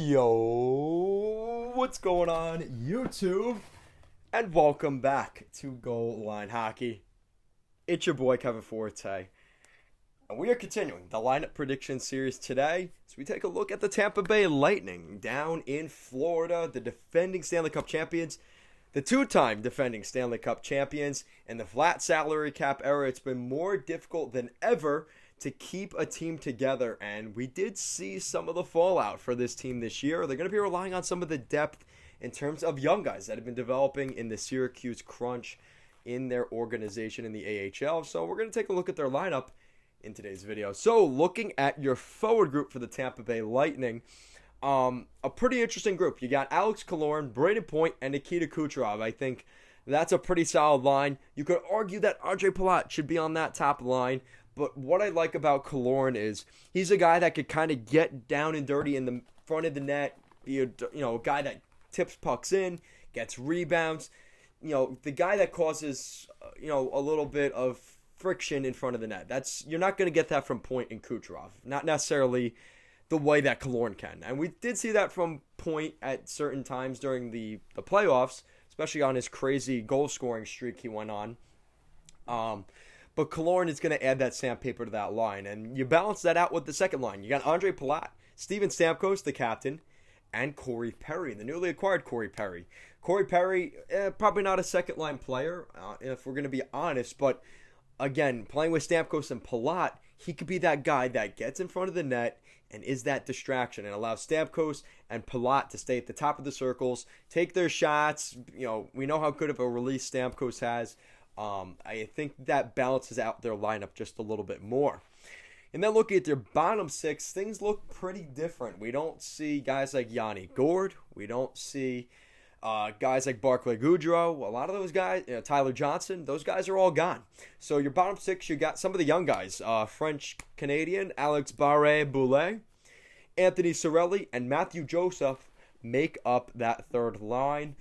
Yo, what's going on, YouTube? And welcome back to Goal Line Hockey. It's your boy, Kevin Forte. And we are continuing the lineup prediction series today as we take a look at the Tampa Bay Lightning down in Florida, the defending Stanley Cup champions, the two-time defending Stanley Cup champions. In the flat salary cap era, it's been more difficult than ever to keep a team together, and we did see some of the fallout for this team this year. They're going to be relying on some of the depth in terms of young guys that have been developing in the Syracuse Crunch in their organization in the AHL. So we're going to take a look at their lineup in today's video. So looking at your forward group for the Tampa Bay Lightning, a pretty interesting group. You got Alex Killorn, Brayden Point, and Nikita Kucherov. I think that's a pretty solid line. You could argue that Andre Palat should be on that top line. But what I like about Killorn is he's a guy that could kind of get down and dirty in the front of the net, be a guy that tips pucks in, gets rebounds, the guy that causes a little bit of friction in front of the net. You're not going to get that from Point and Kucherov, not necessarily the way that Killorn can. And we did see that from Point at certain times during the playoffs, especially on his crazy goal scoring streak he went on. But Killorn is going to add that sandpaper to that line. And you balance that out with the second line. You got Andre Palat, Steven Stamkos, the captain, and Corey Perry, the newly acquired Corey Perry. Corey Perry, probably not a second-line player, if we're going to be honest. But, again, playing with Stamkos and Palat, he could be that guy that gets in front of the net and is that distraction and allows Stamkos and Palat to stay at the top of the circles, take their shots. We know how good of a release Stamkos has. I think that balances out their lineup just a little bit more. And then looking at their bottom six, things look pretty different. We don't see guys like Yanni Gourde. We don't see guys like Barclay Goodrow. A lot of those guys, Tyler Johnson, those guys are all gone. So your bottom six, you got some of the young guys. French-Canadian Alex Barré-Boulet, Anthony Cirelli, and Matthew Joseph make up that third line.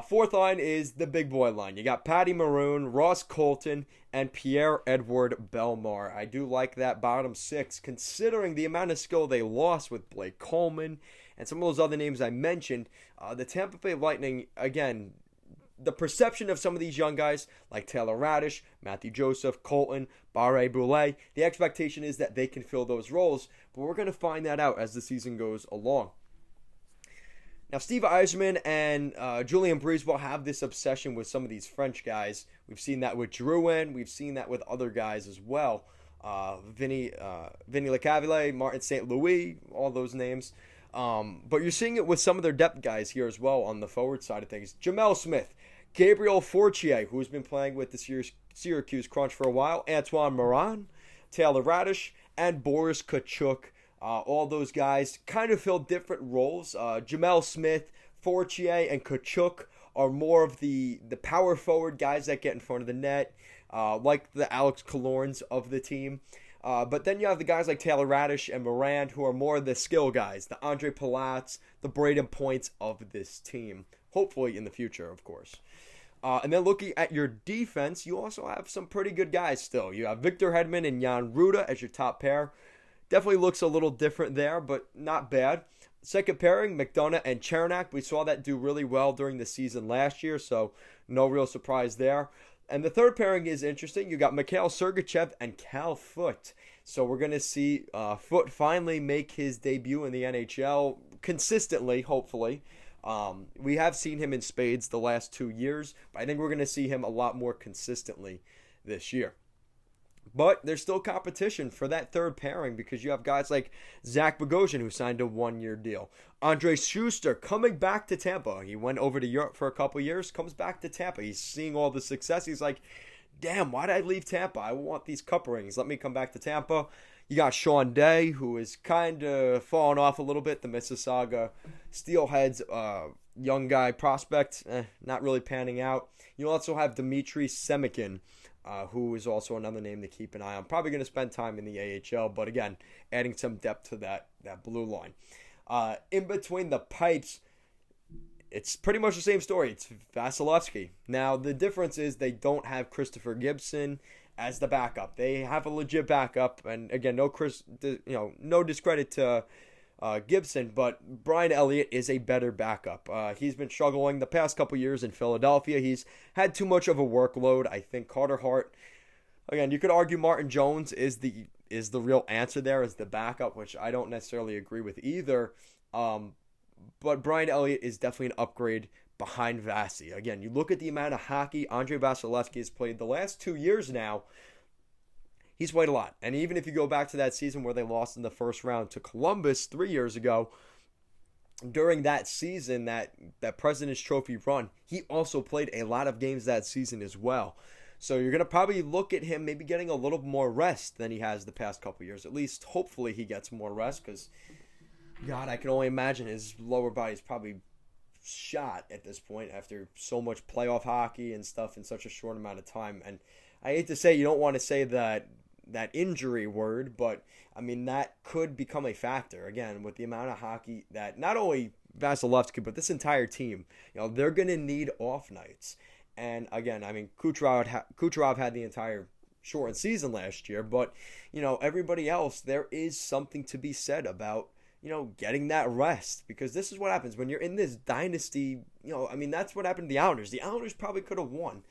Fourth line is the big boy line. You got Patty Maroon, Ross Colton, and Pierre-Edouard Bellemare. I do like that bottom six, considering the amount of skill they lost with Blake Coleman and some of those other names I mentioned. The Tampa Bay Lightning, again, the perception of some of these young guys, like Taylor Radish, Matthew Joseph, Colton, Barré-Boulet, the expectation is that they can fill those roles, but we're going to find that out as the season goes along. Now, Steve Yzerman and Julien BriseBois have this obsession with some of these French guys. We've seen that with Drouin. We've seen that with other guys as well. Vinny Lecavalier, Martin St. Louis, all those names. But you're seeing it with some of their depth guys here as well on the forward side of things. Jamel Smith, Gabriel Fortier, who's been playing with the Syracuse Crunch for a while, Antoine Morin, Taylor Radish, and Boris Tkachuk. All those guys kind of fill different roles. Jamel Smith, Fortier, and Tkachuk are more of the power forward guys that get in front of the net, like the Alex Killorns of the team. But then you have the guys like Taylor Radish and Morand, who are more the skill guys, the Andre Palats, the Brayden Points of this team. Hopefully in the future, of course. And then looking at your defense, you also have some pretty good guys still. You have Victor Hedman and Jan Ruda as your top pair. Definitely looks a little different there, but not bad. Second pairing, McDonough and Chernak. We saw that do really well during the season last year, so no real surprise there. And the third pairing is interesting. You got Mikhail Sergachev and Cal Foote. So we're going to see Foote finally make his debut in the NHL consistently, hopefully. We have seen him in spades the last 2 years, but I think we're going to see him a lot more consistently this year. But there's still competition for that third pairing because you have guys like Zach Bogosian, who signed a one-year deal. Andre Schuster coming back to Tampa. He went over to Europe for a couple years, comes back to Tampa. He's seeing all the success. He's like, damn, why did I leave Tampa? I want these cup rings. Let me come back to Tampa. You got Sean Day, who is kind of falling off a little bit. The Mississauga Steelheads young guy prospect, not really panning out. You also have Dmitry Semikin, who is also another name to keep an eye on. Probably going to spend time in the AHL, but again, adding some depth to that blue line. In between the pipes, it's pretty much the same story. It's Vasilevsky. Now, the difference is they don't have Christopher Gibson as the backup. They have a legit backup, and again, no discredit to Gibson, but Brian Elliott is a better backup. He's been struggling the past couple years in Philadelphia. He's had too much of a workload. I think Carter Hart, again, you could argue Martin Jones is the real answer there as the backup, which I don't necessarily agree with either. But Brian Elliott is definitely an upgrade behind Vasi. Again, you look at the amount of hockey Andrei Vasilevskiy has played the last 2 years now. He's played a lot. And even if you go back to that season where they lost in the first round to Columbus 3 years ago, during that season, that President's Trophy run, he also played a lot of games that season as well. So you're going to probably look at him maybe getting a little more rest than he has the past couple years. At least, hopefully, he gets more rest because, God, I can only imagine his lower body is probably shot at this point after so much playoff hockey and stuff in such a short amount of time. And I hate to say, you don't want to say that injury word, but I mean that could become a factor again with the amount of hockey that not only Vasilevskiy but this entire team, they're going to need off nights. And again, I mean Kucherov had the entire shortened season last year, but everybody else, there is something to be said about getting that rest, because this is what happens when you're in this dynasty. I mean that's what happened to the Islanders. The Islanders probably could have won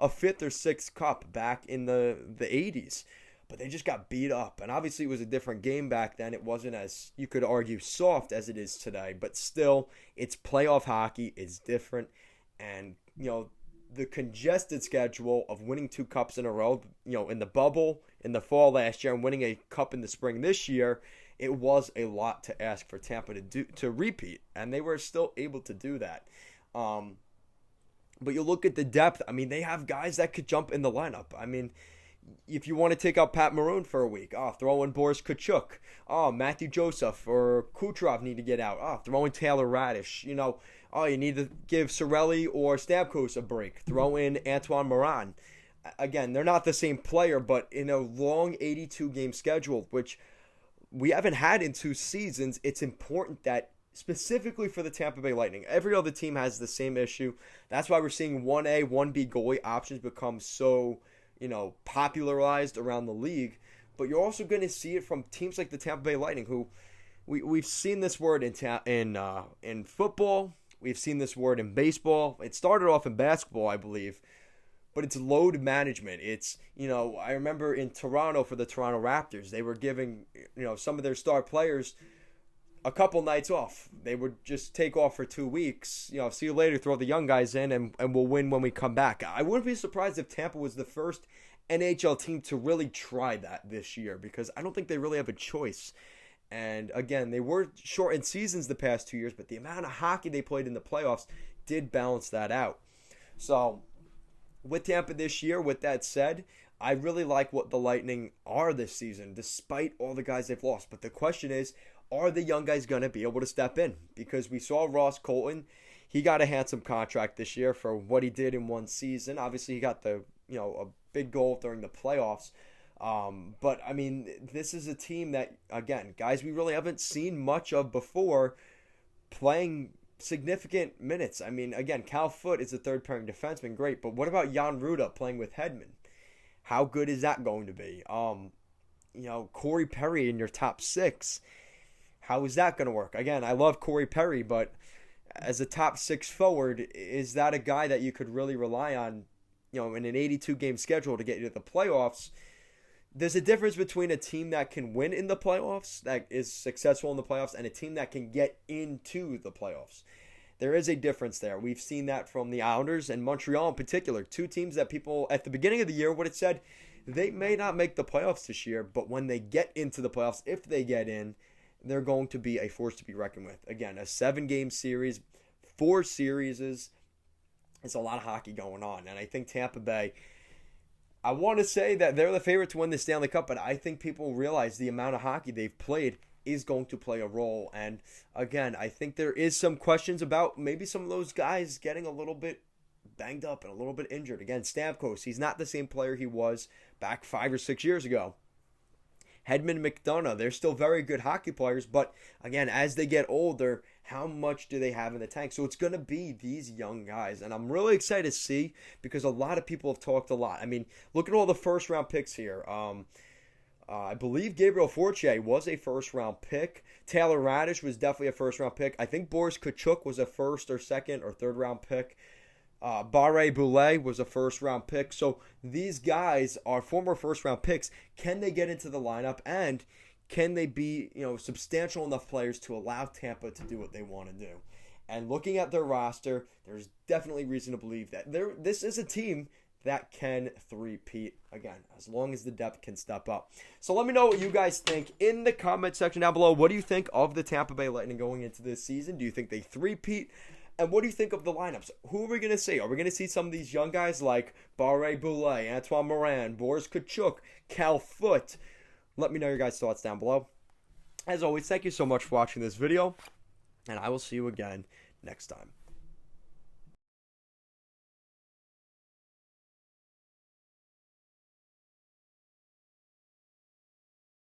a 5th or 6th cup back in the 80s. But they just got beat up. And obviously it was a different game back then. It wasn't as, you could argue, soft as it is today. But still, it's playoff hockey. It's different. And, the congested schedule of winning 2 cups in a row, in the bubble, in the fall last year, and winning a cup in the spring this year, it was a lot to ask for Tampa to repeat. And they were still able to do that. But you look at the depth. I mean, they have guys that could jump in the lineup. I mean, if you want to take out Pat Maroon for a week, throw in Boris Kachuk. Matthew Joseph or Kucherov need to get out. Throw in Taylor Radish. You need to give Cirelli or Stamkos a break. Throw in Antoine Morin. Again, they're not the same player, but in a long 82-game schedule, which we haven't had in 2 seasons, it's important that specifically for the Tampa Bay Lightning, every other team has the same issue. That's why we're seeing 1A, 1B goalie options become so popularized around the league. But you're also going to see it from teams like the Tampa Bay Lightning, who we've seen this word in football. We've seen this word in baseball. It started off in basketball, I believe. But it's load management. It's, I remember in Toronto for the Toronto Raptors, they were giving, some of their star players a couple nights off. They would just take off for 2 weeks. See you later, throw the young guys in, and we'll win when we come back. I wouldn't be surprised if Tampa was the first NHL team to really try that this year, because I don't think they really have a choice. And again, they were shortened seasons the past 2 years, but the amount of hockey they played in the playoffs did balance that out. So with Tampa this year, with that said, I really like what the Lightning are this season, despite all the guys they've lost. But the question is, are the young guys going to be able to step in? Because we saw Ross Colton. He got a handsome contract this year for what he did in one season. Obviously, he got a big goal during the playoffs. But, I mean, this is a team that, again, guys we really haven't seen much of before playing significant minutes. I mean, again, Cal Foote is a third-pairing defenseman, great. But what about Jan Ruda playing with Hedman? How good is that going to be? Corey Perry in your top 6. How is that going to work? Again, I love Corey Perry, but as a top 6 forward, is that a guy that you could really rely on, in an 82-game schedule to get you to the playoffs? There's a difference between a team that can win in the playoffs, that is successful in the playoffs, and a team that can get into the playoffs. There is a difference there. We've seen that from the Islanders and Montreal in particular, 2 teams that people at the beginning of the year would have said they may not make the playoffs this year, but when they get into the playoffs, if they get in, they're going to be a force to be reckoned with. Again, a 7-game series, 4 series is a lot of hockey going on. And I think Tampa Bay, I want to say that they're the favorite to win the Stanley Cup, but I think people realize the amount of hockey they've played is going to play a role. And again, I think there is some questions about maybe some of those guys getting a little bit banged up and a little bit injured. Again, Stamkos, he's not the same player he was back 5 or 6 years ago. Hedman, McDonough, they're still very good hockey players, but again, as they get older, how much do they have in the tank? So it's going to be these young guys, and I'm really excited to see, because a lot of people have talked a lot. I mean, look at all the first-round picks here. I believe Gabriel Fortier was a first-round pick. Taylor Radish was definitely a first-round pick. I think Boris Kachuk was a first or second or third-round pick. Barre Boulet was a first-round pick. So these guys are former first-round picks. Can they get into the lineup, and can they be, substantial enough players to allow Tampa to do what they want to do? And looking at their roster, there's definitely reason to believe that this is a team that can three-peat again, as long as the depth can step up. So let me know what you guys think in the comment section down below. What do you think of the Tampa Bay Lightning going into this season? Do you think they three-peat? And what do you think of the lineups? Who are we going to see? Are we going to see some of these young guys like Barre Boulet, Antoine Morin, Boris Kachuk, Cal Foote? Let me know your guys' thoughts down below. As always, thank you so much for watching this video, and I will see you again next time.